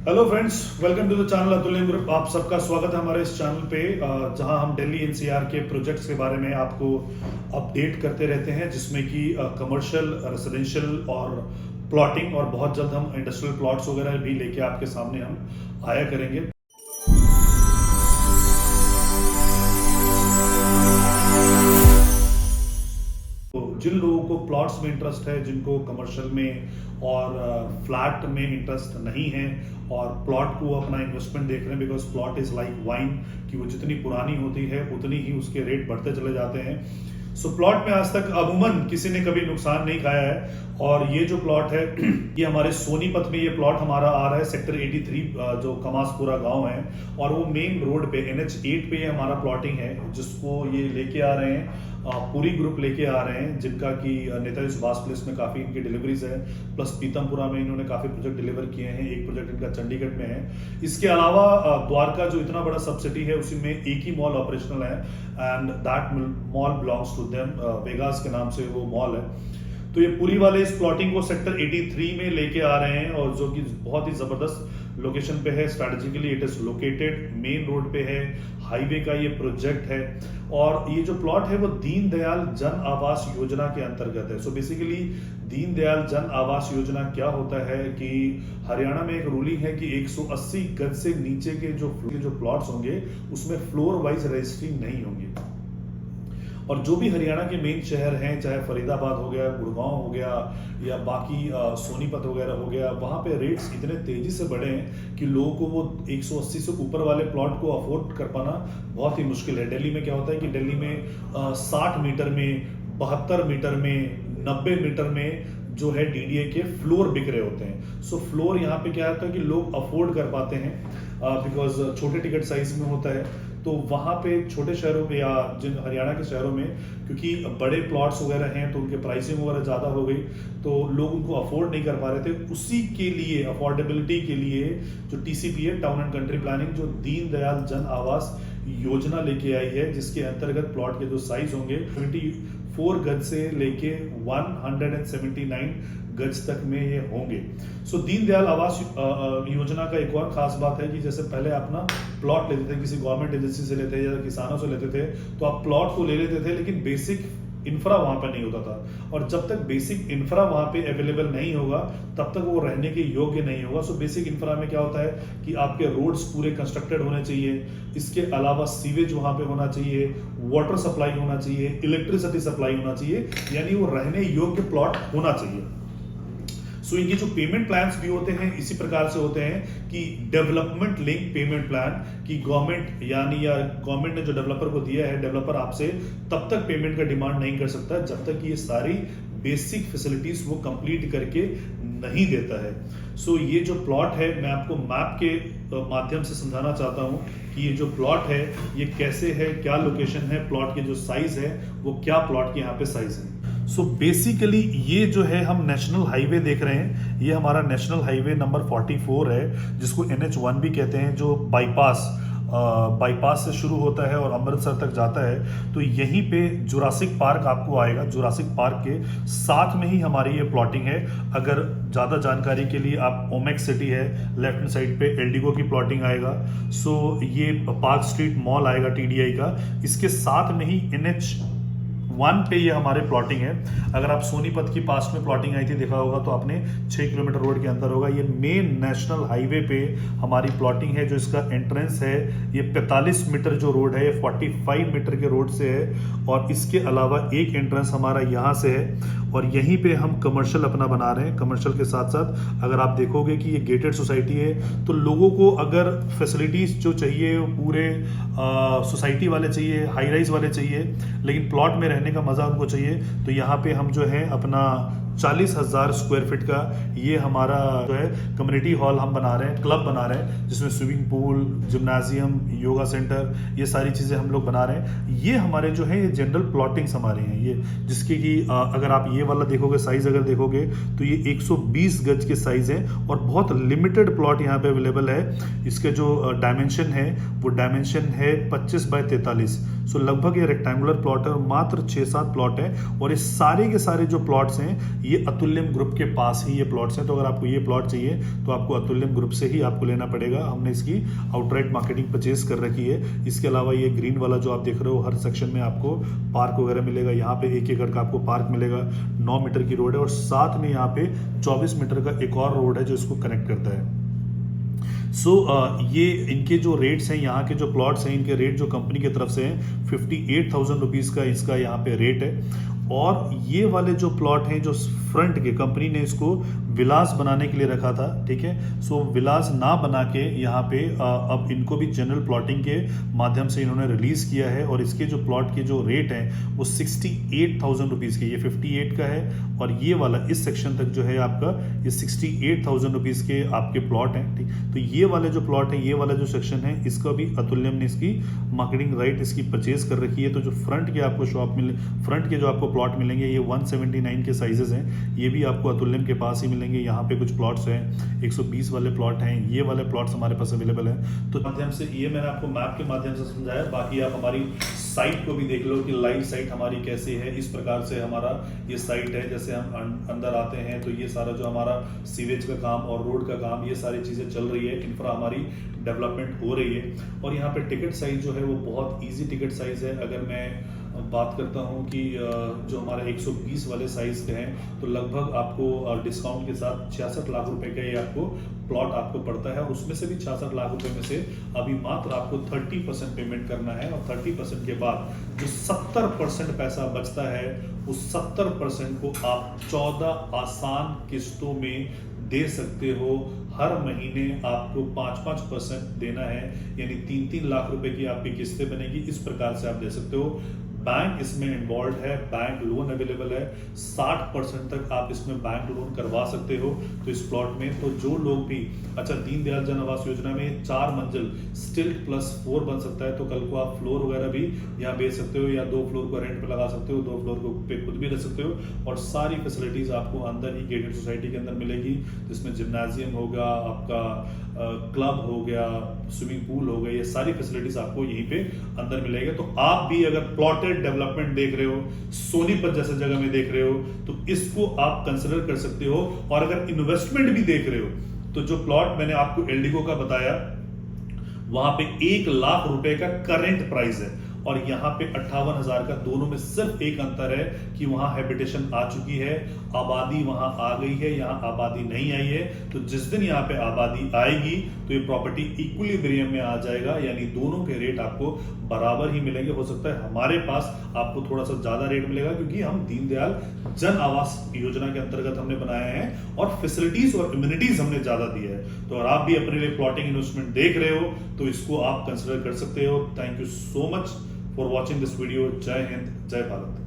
Hello friends, welcome to the channel Atulya group. आप सबका स्वागत है हमारे इस चैनल पे, जहां हम दिल्ली एनसीआर के प्रोजेक्ट्स के बारे में आपको अपडेट करते रहते हैं, जिसमें कि कमर्शियल, रेजिडेंशियल और प्लॉटिंग, और बहुत जल्द हम इंडस्ट्रियल प्लॉट्स वगैरह भी लेके आपके सामने हम आया करेंगे। तो जिन लोगों को प्लॉट्स में इंटरेस्ट है, जिनको कमर्शियल में और फ्लैट में इंटरेस्ट नहीं है और प्लॉट को अपना इन्वेस्टमेंट देख रहे हैं, because plot is like wine कि वो जितनी पुरानी होती है उतनी ही उसके रेट बढ़ते चले जाते हैं। सो प्लॉट में आज तक अमूमन किसी ने कभी नुकसान नहीं खाया है। और ये जो प्लॉट है ये हमारे सोनीपत में ये प्लॉट हमारा आ रहा है, सेक्टर 83, जो कमासपुरा गांव है, और वो मेन रोड पे NH8 पे हमारा प्लॉटिंग है, जिसको ये लेके आ रहे हैं, पूरी ग्रुप लेके आ रहे हैं, जिनका कि नेताजी सुभाष प्लेस में काफी इनकी डिलीवरीज है, प्लस पीतमपुरा में इन्होंने काफी प्रोजेक्ट डिलीवर किए हैं। एक प्रोजेक्ट इनका चंडीगढ़ में है। इसके अलावा द्वारका जो इतना बड़ा सबसिटी है उसी में एक ही मॉल ऑपरेशनल है, and that mall belongs to them, Vegas के नाम से वो मॉल है। तो ये पूरी वाले इस प्लॉटिंग को सेक्टर 83 में लेके आ रहे हैं, और जो कि बहुत ही जबरदस्त लोकेशन पे है। Strategically it is located, main road पे है, हाईवे का ये प्रोजेक्ट है। और ये जो प्लॉट है वो दीनदयाल जन आवास योजना के अंतर्गत है। सो बेसिकली दीनदयाल जन आवास योजना क्या होता है कि हरियाणा में एक रूलिंग है कि 180 गज से नीचे के जो प्लॉट्स होंगे उसमें फ्लोर वाइज रजिस्ट्री नहीं होंगे। और जो भी हरियाणा के मेन शहर हैं, चाहे फरीदाबाद हो गया, गुड़गांव हो गया, या बाकी सोनीपत वगैरह हो गया, वहां पे रेट्स इतने तेजी से बढ़े हैं कि लोगों को वो 180 से ऊपर वाले प्लॉट को अफोर्ड कर पाना बहुत ही मुश्किल है। दिल्ली में क्या होता है कि दिल्ली में 60 मीटर में, 72 मीटर में, 90 मीटर में जो है DDA के फ्लोर बिक रहे होते हैं। सो फ्लोर यहाँ पे क्या होता है कि लोग अफोर्ड कर पाते हैं, बिकॉज छोटे टिकट साइज में होता है। तो वहाँ पे छोटे शहरों में या जिन हरियाणा के शहरों में, क्योंकि बड़े प्लॉट्स वगैरह हैं तो उनके प्राइसिंग वगैरह ज़्यादा हो गई, तो लोग उनको अफोर्ड नहीं कर पा रहे थे। उसी के लिए, अफोर्डेबिलिटी के लिए, जो TCP है, टाउन एंड कंट्री प्लानिंग, जो दीनदयाल जन आवास योजना लेके आई है, जिसके अंतर्गत प्लॉट के जो साइज होंगे 24 गज से लेके 179 गज तक में ये होंगे। सो दीनदयाल आवास योजना का एक और खास बात है कि जैसे पहले अपना प्लॉट लेते थे, किसी गवर्नमेंट एजेंसी से लेते या किसानों से लेते थे, तो आप प्लॉट को ले लेते थे, लेकिन बेसिक इंफ्रा वहां पर नहीं होता था। और जब तक बेसिक इंफ्रा वहां पे अवेलेबल नहीं होगा तब तक वो रहने के योग्य नहीं होगा। सो बेसिक इंफ्रा में क्या होता है कि आपके रोड्स पूरे कंस्ट्रक्टेड होने चाहिए, इसके अलावा सीवेज वहां पे होना चाहिए, वाटर सप्लाई होना चाहिए, इलेक्ट्रिसिटी सप्लाई होना चाहिए, यानी वो रहने योग्य प्लॉट होना चाहिए। सो इनके जो पेमेंट प्लान्स भी होते हैं इसी प्रकार से होते हैं कि डेवलपमेंट लिंक पेमेंट प्लान, कि गवर्नमेंट यानी या गवर्नमेंट ने जो डेवलपर को दिया है, डेवलपर आपसे तब तक पेमेंट का डिमांड नहीं कर सकता जब तक ये सारी बेसिक फैसिलिटीज वो कंप्लीट करके नहीं देता है। सो ये जो प्लॉट है, मैं आपको मैप के माध्यम से समझाना चाहता हूँ कि ये जो प्लॉट है ये कैसे है, क्या लोकेशन है, प्लॉट के जो साइज है वो क्या प्लॉट के यहाँ पे साइज है। सो बेसिकली ये जो है हम नेशनल हाईवे देख रहे हैं, ये हमारा नेशनल हाईवे नंबर 44 है, जिसको NH1 भी कहते हैं, जो बाईपास से शुरू होता है और अमृतसर तक जाता है। तो यहीं पे जुरासिक पार्क आपको आएगा। जुरासिक पार्क के साथ में ही हमारी ये प्लॉटिंग है। अगर ज़्यादा जानकारी के लिए आप ओमेक्स सिटी है, लेफ्ट हैंड साइड पे एल्डिगो की प्लॉटिंग आएगा। सो ये पार्क स्ट्रीट मॉल आएगा TDI का, इसके साथ में ही NH1 पे ये हमारे प्लॉटिंग है। अगर आप सोनीपत की पास में प्लॉटिंग आई थी देखा होगा तो आपने 6 किलोमीटर रोड के अंदर होगा। ये मेन नेशनल हाईवे पे हमारी प्लॉटिंग है। जो इसका एंट्रेंस है ये 45 मीटर जो रोड है, 45 मीटर के रोड से है, और इसके अलावा एक एंट्रेंस हमारा यहाँ से है, और यहीं पे हम कमर्शियल अपना बना रहे हैं। कमर्शियल के साथ साथ अगर आप देखोगे कि ये गेटेड सोसाइटी है, तो लोगों को अगर फैसिलिटीज जो चाहिए पूरे सोसाइटी वाले चाहिए, हाई राइज वाले चाहिए, लेकिन प्लॉट में रहने का मजा उनको चाहिए, तो यहाँ पे हम जो है अपना 40,000 स्क्वायर फीट का ये हमारा जो है कम्युनिटी हॉल हम बना रहे हैं, क्लब बना रहे हैं, जिसमें swimming pool, gymnasium, yoga centre, ये सारी चीज़ें हम लोग बना रहे हैं। ये हमारे जो है ये जनरल प्लॉटिंग्स हमारे हैं, ये जिसके कि अगर आप ये वाला देखोगे साइज, अगर देखोगे तो ये 120 गज के साइज है, और बहुत लिमिटेड प्लॉट यहाँ पे अवेलेबल है। इसके जो डायमेंशन है वो डायमेंशन है 25 बाय 43। सो लगभग ये रेक्टेंगुलर प्लॉट है, मात्र 6-7 प्लॉट है, और ये सारे के सारे जो प्लॉट्स हैं ये अतुल्यम ग्रुप के पास ही ये प्लॉट्स हैं। तो अगर आपको ये प्लॉट चाहिए तो आपको अतुल्यम ग्रुप से ही आपको लेना पड़ेगा। हमने इसकी आउटराइट मार्केटिंग परचेज कर रखी है। इसके अलावा ये ग्रीन वाला जो आप देख रहे हो, हर सेक्शन में आपको पार्क वगैरह मिलेगा। यहाँ पे 1 एकड़ का आपको पार्क मिलेगा, 9 मीटर की रोड है और साथ में यहाँ पे 24 मीटर का एक और रोड है जो इसको कनेक्ट करता है। ये इनके जो रेट्स हैं, यहाँ के जो प्लॉट्स हैं, इनके रेट जो कंपनी की तरफ से हैं 58,000 रुपीज़ का इसका यहाँ पे रेट है। और ये वाले जो प्लॉट हैं जो फ्रंट के, कंपनी ने इसको विलास बनाने के लिए रखा था, ठीक है। सो विलास ना बना के यहाँ पे अब इनको भी जनरल प्लॉटिंग के माध्यम से इन्होंने रिलीज किया है। और इसके जो प्लॉट के जो रेट हैं वो 68,000 रुपीज़ के, ये 58 का है और ये वाला इस सेक्शन तक जो है आपका ये 68,000 रुपीज़ के आपके प्लॉट हैं, ठीक। तो ये वाले जो प्लॉट हैं, ये वाला जो सेक्शन है, इसका भी अतुल्यम ने इसकी मार्केटिंग राइट इसकी परचेज कर रखी है। तो जो फ्रंट के आपको फ्रंट के जो आपको प्लॉट मिलेंगे ये 179 के साइजेस हैं, ये भी आपको अतुल्यम के पास ही मिलेंगे। यहाँ पे कुछ प्लॉट्स हैं, 120 वाले प्लॉट हैं, ये वाले प्लॉट्स हमारे पास अवेलेबल हैं। तो माध्यम से ये मैंने आपको मैप के माध्यम से समझाया। बाकी आप हमारी साइट को भी देख लो कि लाइव साइट हमारी कैसी है। इस प्रकार से हमारा ये साइट है। जैसे हम अंदर आते हैं तो ये सारा जो हमारा सीवेज का काम और रोड का काम, ये सारी चीजें चल रही है, इंफ्रा हमारी डेवलपमेंट हो रही है। और यहाँ पे टिकट साइज जो है वो बहुत ईजी टिकट साइज है। अगर मैं बात करता हूँ कि जो हमारे 120 वाले साइज के हैं तो लगभग आपको डिस्काउंट के साथ 66 लाख रुपए का ये आपको प्लॉट आपको पड़ता है। और उसमें से भी 66 लाख रुपए में से अभी मात्र आपको 30% पेमेंट करना है। और 30% के बाद जो 70% पैसा बचता है उस 70% को आप 14 आसान किस्तों में दे सकते हो। हर महीने आपको 5-5% देना है, यानी 3-3 लाख रुपए की आपकी किस्तें बनेगी। इस प्रकार से आप दे सकते हो। बैंक इसमें इन्वॉल्व है, बैंक लोन अवेलेबल है, 60% तक आप इसमें बैंक लोन करवा सकते हो। तो इस प्लॉट में तो जो लोग भी, अच्छा, दीनदयाल जन आवास योजना में 4 मंजिल स्टिल +4 बन सकता है। तो कल को आप फ्लोर वगैरह भी यहाँ बेच सकते हो या 2 फ्लोर को रेंट पे लगा सकते हो, 2 फ्लोर को पे खुद भी रह सकते हो। और सारी फैसिलिटीज आपको अंदर ही गेटेड सोसाइटी के अंदर मिलेगी, जिसमें जिम्नाजियम होगा, आपका क्लब हो गया, स्विमिंग पूल हो गया, ये सारी फैसिलिटीज आपको यहीं पे अंदर मिलेगा। तो आप भी अगर प्लॉटेड डेवलपमेंट देख रहे हो, सोनीपत जैसे जगह में देख रहे हो, तो इसको आप कंसिडर कर सकते हो। और अगर इन्वेस्टमेंट भी देख रहे हो तो जो प्लॉट मैंने आपको एल्डिगो का बताया, वहां पे 1 लाख रुपए का करेंट प्राइस है और यहाँ पे 58,000 का। दोनों में सिर्फ एक अंतर है कि वहां हैबिटेशन आ चुकी है, आबादी वहां आ गई है, यहाँ आबादी नहीं आई है। तो जिस दिन यहाँ पे आबादी आएगी तो ये प्रॉपर्टी इक्विलिब्रियम में आ जाएगा, यानी दोनों के रेट आपको बराबर ही मिलेंगे। हो सकता है हमारे पास आपको थोड़ा सा ज्यादा रेट मिलेगा क्योंकि हम दीनदयाल जन आवास योजना के अंतर्गत हमने बनाया है और फैसिलिटीज और इम्यूनिटीज हमने ज्यादा दिया है। तो अगर आप भी अपने लिए प्लॉटिंग इन्वेस्टमेंट देख रहे हो तो इसको आप कंसिडर कर सकते हो। Thank you so much for watching this video. जय हिंद, जय भारत।